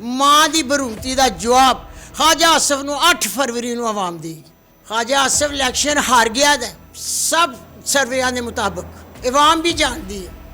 ਮਾਂ ਦੀ ਬਰੂਤੀ ਦਾ ਜਵਾਬ ਖਾਜਾ ਆਸਫ ਨੂੰ 8 ਫਰਵਰੀ ਨੂੰ ਆਵਾਮ ਦੇਗੀ। ਖਾਜਾ ਆਸਫ ਇਲੈਕਸ਼ਨ ਹਾਰ ਗਿਆ ਹੈ, ਸਭ ਸਰਵੇਆਂ ਦੇ ਮੁਤਾਬਕ ਆਵਾਮ ਵੀ ਜਾਣਦੀ ਹੈ,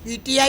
PTI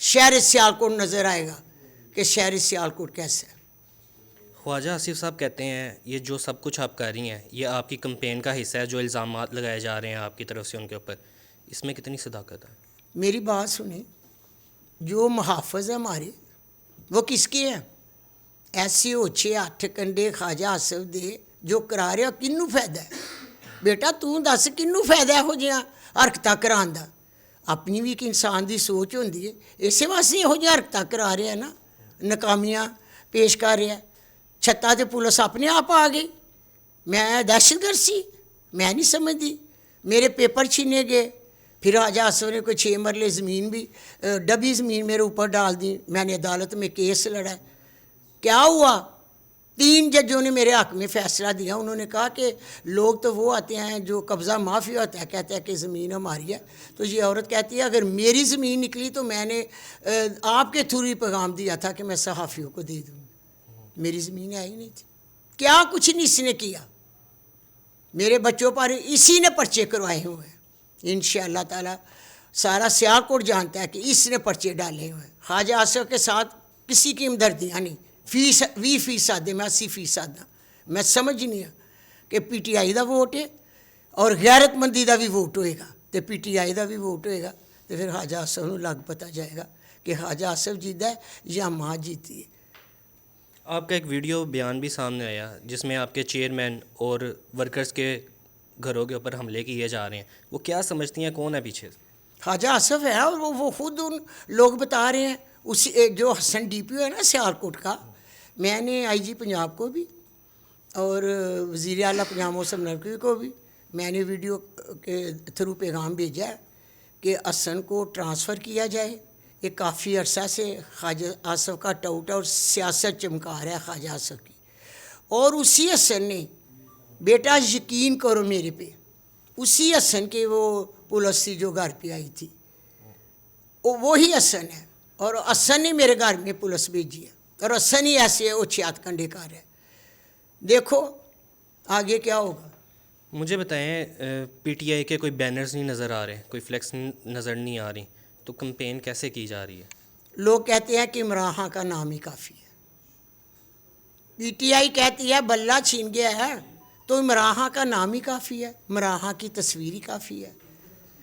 شہر سیالکوٹ نظر آئے گا کہ شہر سیالکوٹ کیسا ہے. خواجہ آصف صاحب کہتے ہیں یہ جو سب کچھ آپ کر رہی ہیں یہ آپ کی کمپین کا حصہ ہے, جو الزامات لگائے جا رہے ہیں آپ کی طرف سے ان کے اوپر, اس میں کتنی صداقت ہے؟ میری بات سنیں, جو محافظ ہیں ہمارے وہ کس کے ہیں؟ ایسے اوچھے 8 کنڈے خواجہ آصف دے جو کرا رہے ہو, کنوں فائدہ ہے بیٹا؟ تو دس کنوں فائدہ ہے ہو جہاں حرکتاں کران دا؟ اپنی بھی ایک انسان دی سوچ ہوندی ہے, اسے واسطے یہو جہاں حرکتاں کرا رہے ہیں نا, ناکامیاں پیش کر رہے ہیں. چھتاں تے پولیس اپنے آپ آ گئی. میں دہشت گرد سی؟ میں نہیں سمجھتی. میرے پیپر چھینے گئے, پھر خواجہ آصف نے کوئی 6 مرلے زمین بھی ڈبی زمین میرے اوپر ڈال دی. میں نے عدالت میں کیس لڑا. کیا ہوا؟ 3 ججوں نے میرے حق میں فیصلہ دیا. انہوں نے کہا کہ لوگ تو وہ آتے ہیں جو قبضہ معافی ہوتا ہے, کہتا ہے کہ زمین ہماری ہے. تو یہ عورت کہتی ہے اگر میری زمین نکلی تو میں نے آپ کے تھرو ہی پیغام دیا تھا کہ میں صحافیوں کو دے دوں. میری زمین آئی نہیں تھی. کیا کچھ نہیں اس نے کیا. میرے بچوں پر اسی نے پرچے کروائے ہوئے ہیں. انشاءاللہ تعالی سارا سیالکوٹ جانتا ہے کہ اس نے پرچے ڈالے ہوئے ہیں. خواجہ آصف کے ساتھ کسی کی ہمدردیاں نہیں. 20% دے, میں 80% ہاں. میں سمجھ نہیں ہوں کہ P T I the vote ہے اور غیرت مندی دا بھی ووٹ ہوئے گا, تو پی ٹی آئی دا بھی ووٹ ہوئے گا, تو پھر خواجہ آصف نو لگ پتا جائے گا کہ خواجہ آصف جیتا ہے یا ماں جیتی ہے. آپ کا ایک ویڈیو بیان بھی سامنے آیا جس میں آپ کے چیئرمین اور ورکرز کے گھروں کے اوپر حملے کیے جا رہے ہیں, وہ کیا سمجھتی ہیں کون ہے پیچھے؟ خواجہ آصف ہے, اور وہ خود ان لوگ بتا رہے ہیں. اسی جو حسن ڈی پی او ہے نا سیالکوٹ کا, میں نے آئی جی پنجاب کو بھی اور وزیر اعلیٰ پنجاب موسم نقوی کو بھی میں نے ویڈیو کے تھرو پیغام بھیجا ہے کہ حسن کو ٹرانسفر کیا جائے. یہ کافی عرصہ سے خواجہ آصف کا ٹاؤٹ ہے اور سیاست چمکا رہا ہے خواجہ آصف کی. اور اسی حسن نے, بیٹا یقین کرو میرے پہ, اسی حسن کے وہ پولیس تھی جو گھر پہ آئی تھی, وہی حسن ہے. اور حسن نے میرے گھر میں پولیس بھیجی ہے, اور حسن ہی ایسے اوچھیات کنڈے کر ہے. دیکھو آگے کیا ہوگا. مجھے بتائیں, پی ٹی آئی کے کوئی بینرز نہیں نظر آ رہے, کوئی فلیکس نظر نہیں آ رہی, تو کمپین کیسے کی جا رہی ہے؟ لوگ کہتے ہیں کہ عمران خان کا نام ہی کافی ہے. پی ٹی آئی کہتی ہے بلہ چھین گیا ہے تو عمران خان کا نام ہی کافی ہے, عمران خان کی تصویر ہی کافی ہے.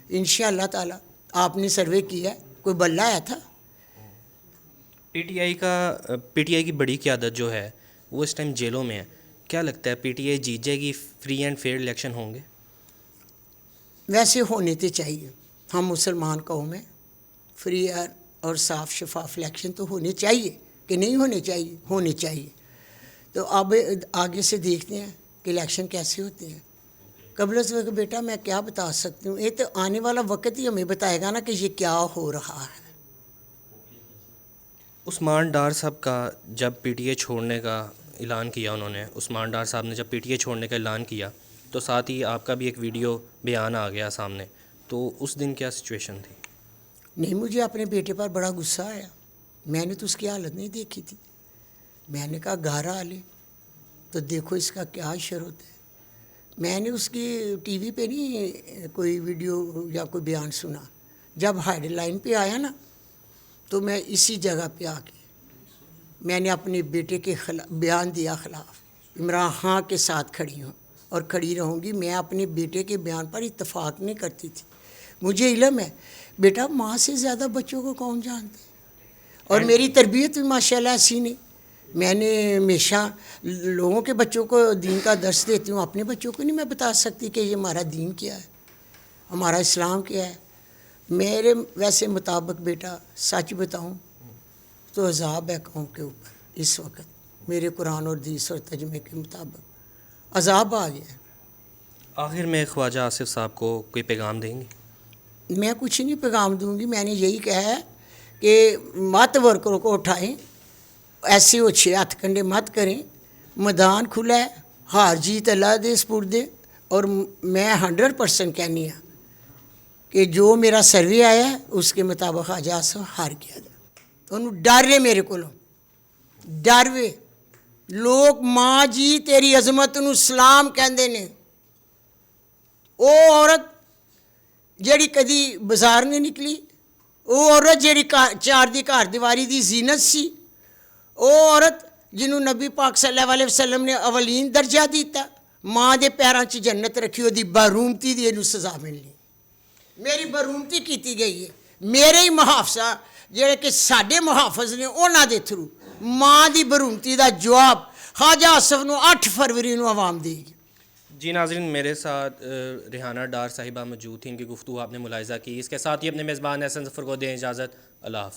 انشاءاللہ تعالی آپ نے سروے کیا ہے, کوئی بلہ آیا تھا؟ پی ٹی آئی کی بڑی قیادت جو ہے وہ اس ٹائم جیلوں میں ہے. کیا لگتا ہے پی ٹی آئی جیت جائے گی؟ فری اینڈ فیئر الیکشن ہوں گے؟ ویسے ہونے تو چاہیے, ہم مسلمان قوم ہیں, فری اور صاف شفاف الیکشن تو ہونے چاہیے کہ نہیں ہونے چاہیے؟ ہونے چاہیے. تو اب آگے سے دیکھتے ہیں کہ الیکشن کیسے ہوتے ہیں. قبل از وقت بیٹا میں کیا بتا سکتی ہوں, یہ تو آنے والا وقت ہی ہمیں بتائے گا نا کہ یہ کیا ہو رہا ہے. عثمان ڈار صاحب کا جب پی ٹی آئی چھوڑنے کا اعلان کیا, انہوں نے عثمان ڈار صاحب نے جب پی ٹی آئی چھوڑنے کا اعلان کیا تو ساتھ ہی آپ کا بھی ایک ویڈیو بیان آ گیا سامنے, تو اس دن کیا سچویشن تھی؟ نہیں, مجھے اپنے بیٹے پر بڑا غصہ آیا. میں نے تو اس کی حالت نہیں دیکھی تھی. میں نے کہا گھر آ لے تو دیکھو اس کا کیا اشر ہوتا ہے. میں نے اس کی ٹی وی پہ نہیں کوئی ویڈیو یا کوئی بیان سنا. جب ہیڈ لائن پہ آیا نا تو میں اسی جگہ پہ آ کے میں نے اپنے بیٹے کے خلاف بیان دیا, خلاف عمران خان کے ساتھ کھڑی ہوں اور کھڑی رہوں گی. میں اپنے بیٹے کے بیان پر اتفاق نہیں کرتی تھی. مجھے علم ہے بیٹا, ماں سے زیادہ بچوں کو کون جانتے ہیں, اور میری تربیت بھی ماشاءاللہ ایسی نہیں. میں نے ہمیشہ لوگوں کے بچوں کو دین کا درس دیتی ہوں, اپنے بچوں کو نہیں میں بتا سکتی کہ یہ ہمارا دین کیا ہے, ہمارا اسلام کیا ہے. میرے ویسے مطابق بیٹا سچ بتاؤں تو عذاب ہے قوم کے اوپر. اس وقت میرے قرآن اور حدیث اور ترجمے کے مطابق عذاب آ گیا ہے. آخر میں خواجہ آصف صاحب کو کوئی پیغام دیں گی؟ میں کچھ نہیں پیغام دوں گی. میں نے یہی کہا ہے کہ مت ورکروں کو اٹھائیں, ایسے اچھے ہاتھ کنڈے مت کریں. میدان کھلا ہے, ہار جیت اللہ دے سپرد دے. اور میں 100% کہنی ہوں کہ جو میرا سروے آیا ہے اس کے مطابق خواجہ آصف ہار گیا. انہوں ڈر رہے میرے کو, ڈر وے لوگ ماں جی تیری عظمت نو سلام کہندے نے. وہ عورت جیڑی کدی بازار نہیں نکلی, ਉਹ ਔਰਤ ਜਿਹੜੀ ਚਾਰ ਦੀ ਘਰ ਦੀਵਾਰੀ ਦੀ ਜ਼ੀਨਤ ਸੀ, ਉਹ ਔਰਤ ਜਿਹਨੂੰ ਨਬੀ ਪਾਕ ਸੱਲੱਲਾਹੁ ਅਲੈਹਿ ਵਸੱਲਮ ਨੇ ਅਵਲੀਨ ਦਰਜਾ ਦਿੱਤਾ, ਮਾਂ ਦੇ ਪੈਰਾਂ 'ਚ ਜੰਨਤ ਰੱਖੀ, ਉਹਦੀ ਬਰੂਮਤੀ ਦੀ ਇਹਨੂੰ ਸਜ਼ਾ ਮਿਲਣੀ। ਮੇਰੀ ਬਰੂਮਤੀ ਕੀਤੀ ਗਈ ਹੈ, ਮੇਰੇ ਹੀ ਮੁਹਾਫਜ਼ਾ ਜਿਹੜੇ ਕਿ ਸਾਡੇ ਮੁਹਾਫਜ਼ ਨੇ ਉਹਨਾਂ ਦੇ ਥਰੂ ਮਾਂ ਦੀ ਬਰੂਮਤੀ ਦਾ ਜਵਾਬ خواجہ آصف نو 8 فروری نو عوام دے گی۔ جی ناظرین، میرے ساتھ ریحانہ ڈار صاحبہ موجود تھیں، ان کی گفتگو آپ نے ملاحظہ کی۔ اس کے ساتھ ہی اپنے میزبان احسن ظفر کو دیں اجازت، اللہ حافظ۔